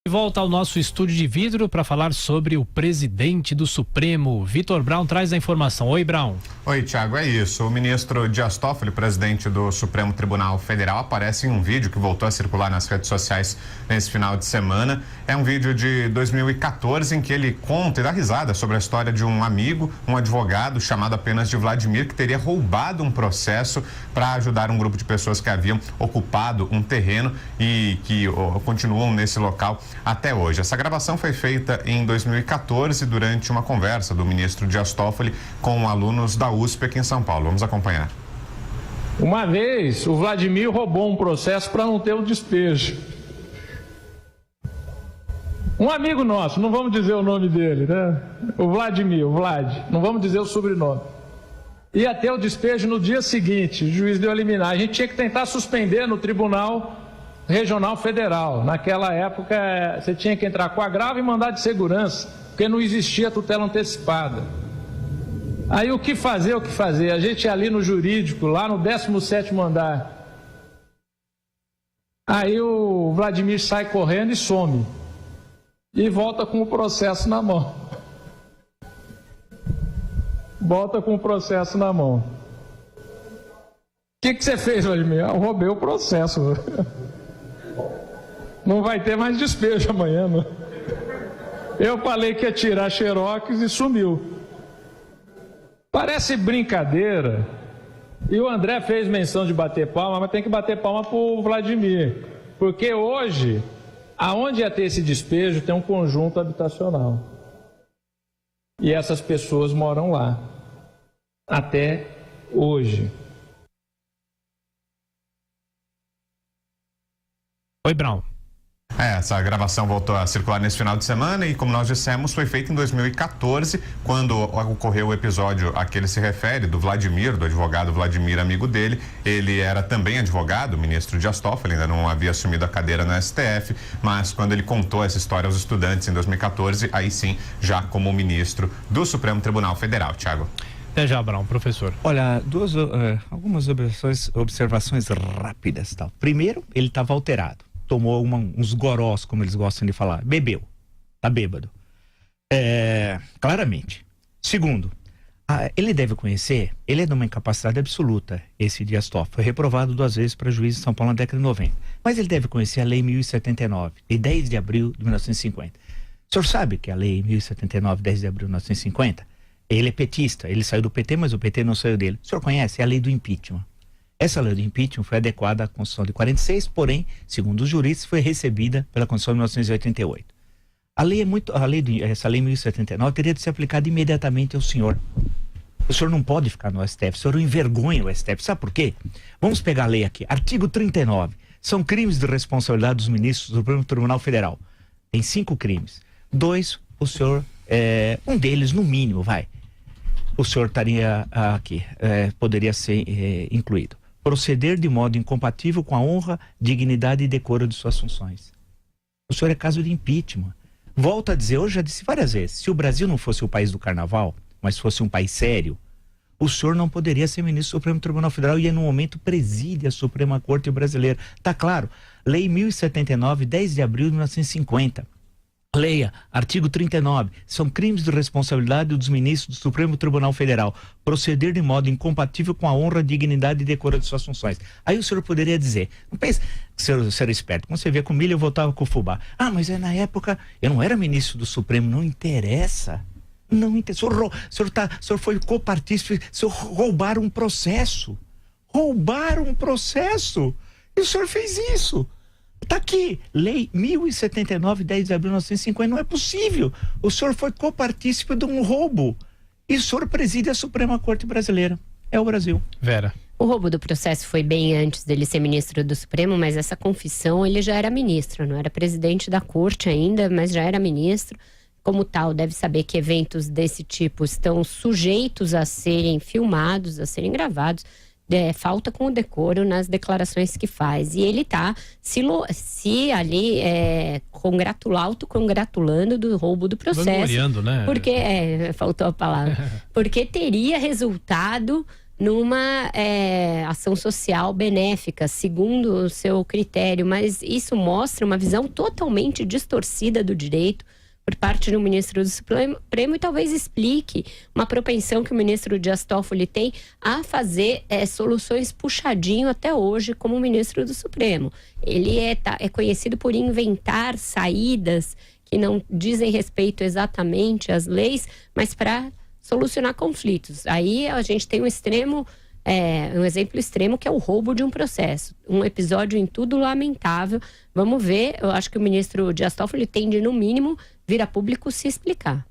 Volta ao nosso estúdio de vidro para falar sobre o presidente do Supremo. Vitor Braun traz a informação. Oi, Braun. Oi, Thiago, é isso. O ministro Dias Toffoli, presidente do Supremo Tribunal Federal, aparece em um vídeo que voltou a circular nas redes sociais nesse final de semana. É um vídeo de 2014 em que ele conta e dá risada sobre a história de um amigo, um advogado chamado apenas de Vladimir, que teria roubado um processo para ajudar um grupo de pessoas que haviam ocupado um terreno e que continuam nesse local até hoje. Essa gravação foi feita em 2014 durante uma conversa do ministro Dias Toffoli com alunos da USP aqui em São Paulo. Vamos acompanhar. Uma vez o Vladimir roubou um processo para não ter o despejo. Um amigo nosso, não vamos dizer o nome dele, né? O Vladimir, o Vlad, não vamos dizer o sobrenome. Ia ter o despejo no dia seguinte, o juiz deu a liminar. A gente tinha que tentar suspender no Tribunal Regional Federal. Naquela época, você tinha que entrar com agravo e mandado de segurança, porque não existia tutela antecipada. Aí o que fazer? A gente ali no jurídico, lá no 17º andar. Aí o Vladimir sai correndo e some. E volta com o processo na mão. Volta com o processo na mão. O que você fez, Vladimir? Eu roubei o processo. Não vai ter mais despejo amanhã, não. Eu falei que ia tirar xerox e sumiu. Parece brincadeira. E o André fez menção de bater palma, mas tem que bater palma pro Vladimir. Porque hoje, aonde ia ter esse despejo, tem um conjunto habitacional. E essas pessoas moram lá. Até hoje. Oi, Braun. Essa gravação voltou a circular nesse final de semana e, como nós dissemos, foi feita em 2014, quando ocorreu o episódio a que ele se refere, do Vladimir, do advogado Vladimir, amigo dele. Ele era também advogado, o ministro Dias Toffoli, ainda não havia assumido a cadeira no STF, mas quando ele contou essa história aos estudantes em 2014, aí sim, já como ministro do Supremo Tribunal Federal. Thiago. Até já, Braun, professor. Olha, algumas observações rápidas, tal. Primeiro, ele estava alterado. Tomou uns gorós, como eles gostam de falar. Bebeu. Tá bêbado. Claramente. Segundo, ele deve conhecer, ele é de uma incapacidade absoluta, esse Dias Toffoli. Foi reprovado 2 vezes para juiz em São Paulo na década de 90. Mas ele deve conhecer a Lei 1079, de 10 de abril de 1950. O senhor sabe que a Lei 1079, 10 de abril de 1950, ele é petista, ele saiu do PT, mas o PT não saiu dele. O senhor conhece? É a Lei do Impeachment. Essa lei do impeachment foi adequada à Constituição de 46, porém, segundo os juristas, foi recebida pela Constituição de 1988. Essa lei 1079 teria de ser aplicada imediatamente ao senhor. O senhor não pode ficar no STF, o senhor envergonha o STF. Sabe por quê? Vamos pegar a lei aqui. Artigo 39. São crimes de responsabilidade dos ministros do Supremo Tribunal Federal. Tem 5 crimes. 2, o senhor, um deles, no mínimo, o senhor estaria aqui, poderia ser incluído. Proceder de modo incompatível com a honra, dignidade e decoro de suas funções. O senhor é caso de impeachment. Volto a dizer, eu já disse várias vezes, se o Brasil não fosse o país do carnaval, mas fosse um país sério, o senhor não poderia ser ministro do Supremo Tribunal Federal e no momento preside a Suprema Corte Brasileira. Tá claro, Lei 1079, 10 de abril de 1950. Leia, artigo 39, são crimes de responsabilidade dos ministros do Supremo Tribunal Federal proceder de modo incompatível com a honra, dignidade e decoro de suas funções. Aí o senhor poderia dizer, não pense que o senhor é esperto, quando você via com milho eu voltava com o fubá. Na época eu não era ministro do Supremo, não interessa. Não interessa, o senhor foi copartícipe, o senhor roubaram um processo. E o senhor fez isso. Está aqui, Lei 1079, 10 de abril de 1950, não é possível. O senhor foi copartícipe de um roubo. E o senhor preside a Suprema Corte Brasileira. É o Brasil. Vera. O roubo do processo foi bem antes dele ser ministro do Supremo, mas essa confissão ele já era ministro, não era presidente da corte ainda, mas já era ministro. Como tal, deve saber que eventos desse tipo estão sujeitos a serem filmados, a serem gravados. Falta com o decoro nas declarações que faz. E ele está se ali autocongratulando do roubo do processo. Né? Porque, faltou a palavra. Porque teria resultado numa ação social benéfica, segundo o seu critério, mas isso mostra uma visão totalmente distorcida do direito por parte do ministro do Supremo e talvez explique uma propensão que o ministro Dias Toffoli tem a fazer soluções puxadinho até hoje como ministro do Supremo. Ele é conhecido por inventar saídas que não dizem respeito exatamente às leis, mas para solucionar conflitos. Aí a gente tem um exemplo extremo que é o roubo de um processo. Um episódio em tudo lamentável. Vamos ver, eu acho que o ministro Dias Toffoli tem de, no mínimo, vir a público se explicar.